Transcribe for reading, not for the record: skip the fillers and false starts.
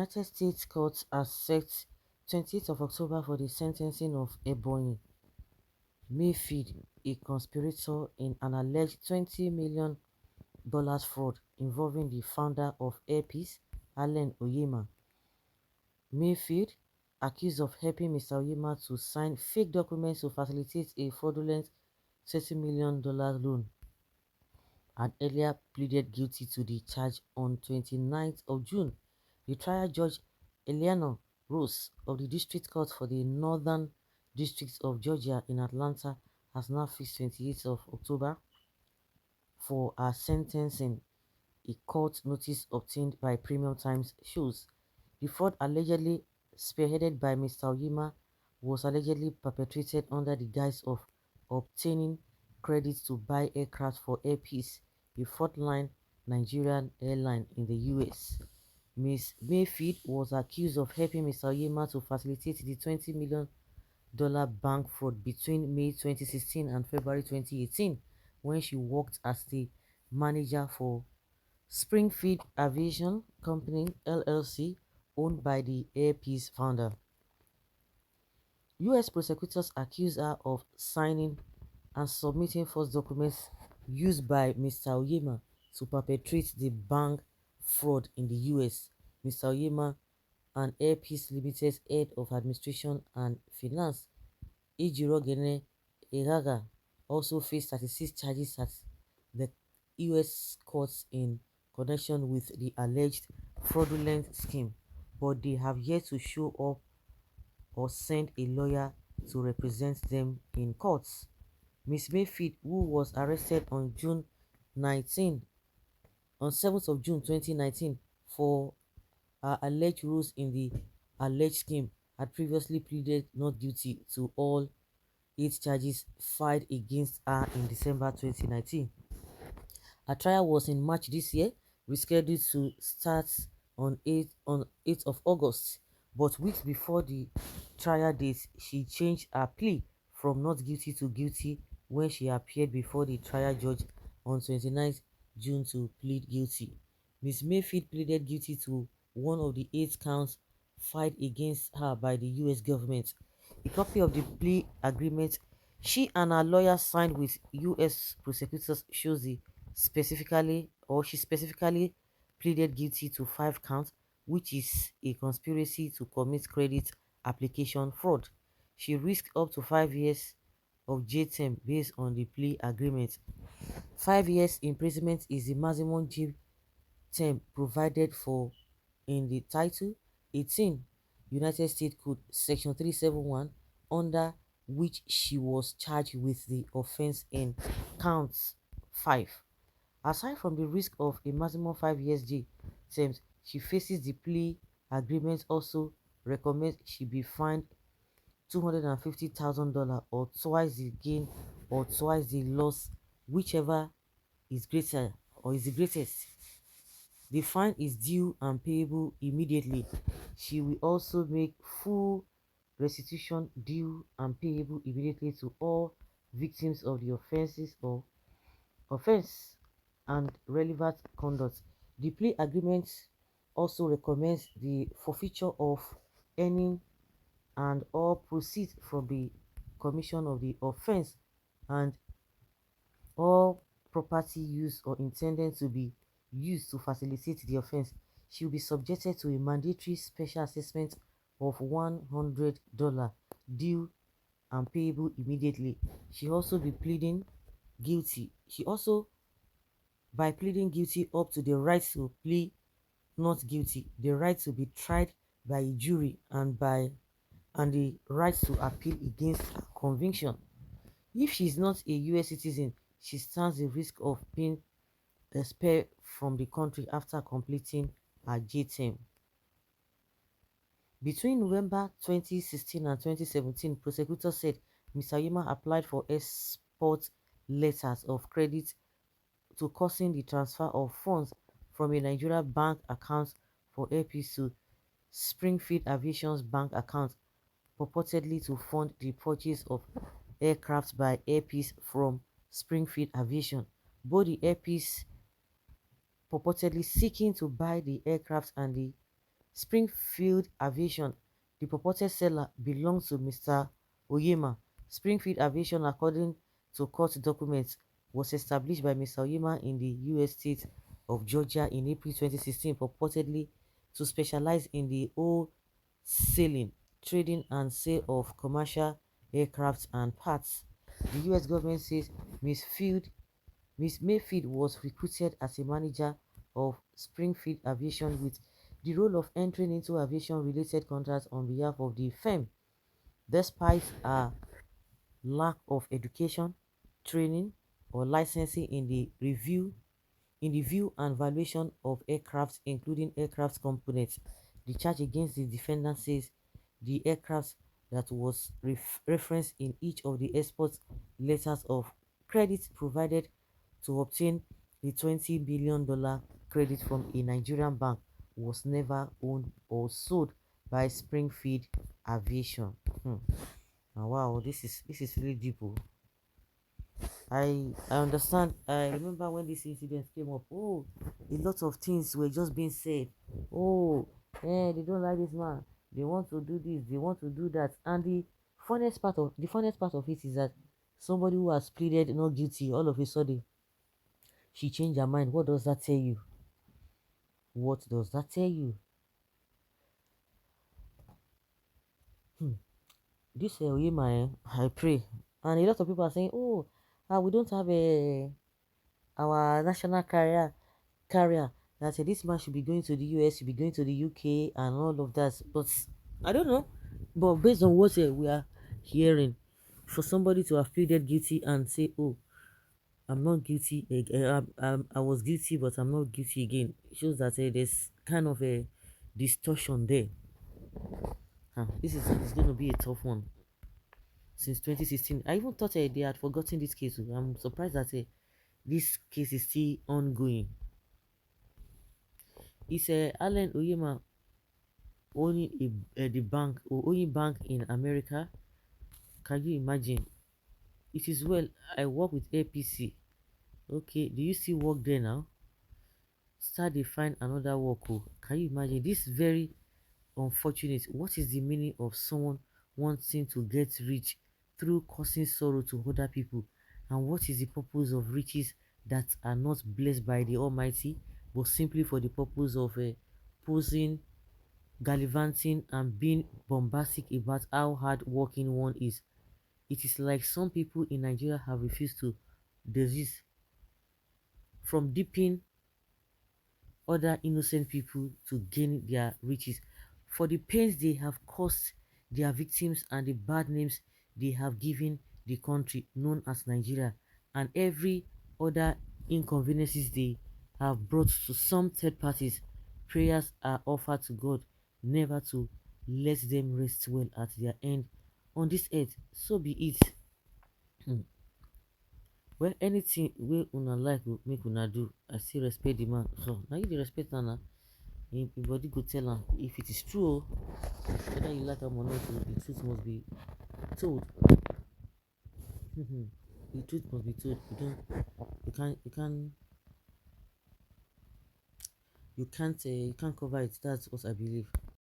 United States courts has set 28th of October for the sentencing of Ebonyi Mayfield, a conspirator in an alleged $20 million fraud involving the founder of Airpeace, Allen Onyema. Mayfield, accused of helping Mr. Onyema to sign fake documents to facilitate a fraudulent $30 million loan, had earlier pleaded guilty to the charge on 29th of June. The trial judge Eleanor Rose of the District Court for the Northern District of Georgia in Atlanta has now fixed 28th of October for her sentencing, a court notice obtained by Premium Times shows. The fraud, allegedly spearheaded by Mr. Onyema, was allegedly perpetrated under the guise of obtaining credits to buy aircraft for Airpeace, a fourth-line Nigerian airline in the US. Ms. Mayfield was accused of helping Mr. Onyema to facilitate the $20 million bank fraud between May 2016 and February 2018, when she worked as the manager for Springfield Aviation Company LLC, owned by the Airpeace founder. US prosecutors accuse her of signing and submitting false documents used by Mr. Onyema to perpetrate the bank fraud in the US. Mr. Onyema and Airpeace Limited's head of administration and finance, Ejirogene Egaga, also faced 36 charges at the US courts in connection with the alleged fraudulent scheme, but they have yet to show up or send a lawyer to represent them in courts. Ms. Mayfield, who was arrested on 7th of June 2019 for her alleged roles in the alleged scheme, had previously pleaded not guilty to all 8 charges filed against her in December 2019. Her trial was in March this year, rescheduled to start on 8th of August, but weeks before the trial date, she changed her plea from not guilty to guilty when she appeared before the trial judge on 29th June to plead guilty. Ms. Mayfield pleaded guilty to one of the 8 counts filed against her by the US government. A copy of the plea agreement she and her lawyer signed with US prosecutors shows she specifically pleaded guilty to 5 counts, which is a conspiracy to commit credit application fraud. She risked up to 5 years of jail term based on the plea agreement. 5 years imprisonment is the maximum jail term provided for in the Title 18 United States Code, Section 371, under which she was charged with the offense in counts 5. Aside from the risk of a maximum 5 years jail terms, she faces the plea agreement also recommends she be fined $250,000 or twice the gain or twice the loss, whichever is greater or is the greatest. The fine is due and payable immediately. She will also make full restitution due and payable immediately to all victims of the offense and relevant conduct. The plea agreement also recommends the forfeiture of any and all proceeds from the commission of the offense and all property used or intended to be used to facilitate the offense. She will be subjected to a mandatory special assessment of $100 due and payable immediately. She also be pleading guilty. By pleading guilty up to the right to plead not guilty, the right to be tried by a jury and the right to appeal against her conviction. If she is not a US citizen, she stands the risk of being expelled from the country after completing her jail term. Between November 2016 and 2017, prosecutors said Mr. Onyema applied for export letters of credit to causing the transfer of funds from a Nigeria bank account for Airpeace to Springfield Aviation's bank account, purportedly to fund the purchase of aircraft by Airpeace from Springfield Aviation. Both the Airpeace purportedly seeking to buy the aircraft and the Springfield Aviation, the purported seller, belonged to Mr. Onyema. Springfield Aviation, according to court documents, was established by Mr. Onyema in the U.S. state of Georgia in April 2016, purportedly to specialize in the wholesaling, trading, and sale of commercial aircraft and parts. The U.S. government says Ms. Mayfield was recruited as a manager of Springfield Aviation with the role of entering into aviation-related contracts on behalf of the firm. Despite her lack of education, training, or licensing in the view and valuation of aircraft, including aircraft components, the charge against the defendant says the aircraft that was referenced in each of the export letters of credit provided to obtain the $20 billion credit from a Nigerian bank was never owned or sold by Springfield Aviation. Wow, this is really deep. Oh. I understand. I remember when this incident came up. Oh, a lot of things were just being said. Oh, they don't like this man. They want to do this. They want to do that. And the funniest part of it is that somebody who has pleaded not guilty, all of a sudden she changed her mind. What does that tell you? What does that tell you? Hmm. This Oyema, I pray. And a lot of people are saying, oh, we don't have our national carrier that this man should be going to the US, should be going to the UK, and all of that. But I don't know. But based on what we are hearing, for somebody to have pleaded guilty and say, "Oh, I'm not guilty. I was guilty, but I'm not guilty again," shows that there's kind of a distortion there. This is it's going to be a tough one. Since 2016, I even thought they had forgotten this case. I'm surprised that this case is still ongoing. It's Allen Oyema owning the bank or owning bank in America. Can you imagine? It is well. I work with APC. Okay, do you still work there now? Start to find another work. Oh. Can you imagine? This very unfortunate. What is the meaning of someone wanting to get rich through causing sorrow to other people? And what is the purpose of riches that are not blessed by the Almighty, but simply for the purpose of posing, gallivanting, and being bombastic about how hard working one is? It is like some people in Nigeria have refused to desist from dipping other innocent people to gain their riches, for the pains they have caused their victims and the bad names they have given the country known as Nigeria, and every other inconveniences they have brought to some third parties. Prayers are offered to God never to let them rest well at their end on this earth. So be it. Hmm. Well, anything wey una like go make una do, I still respect the man. So now you dey respect am na, him body go tell am if it is true o. Whether you like am or not, the truth must be told. The truth must be told. You can't cover it. That's what I believe.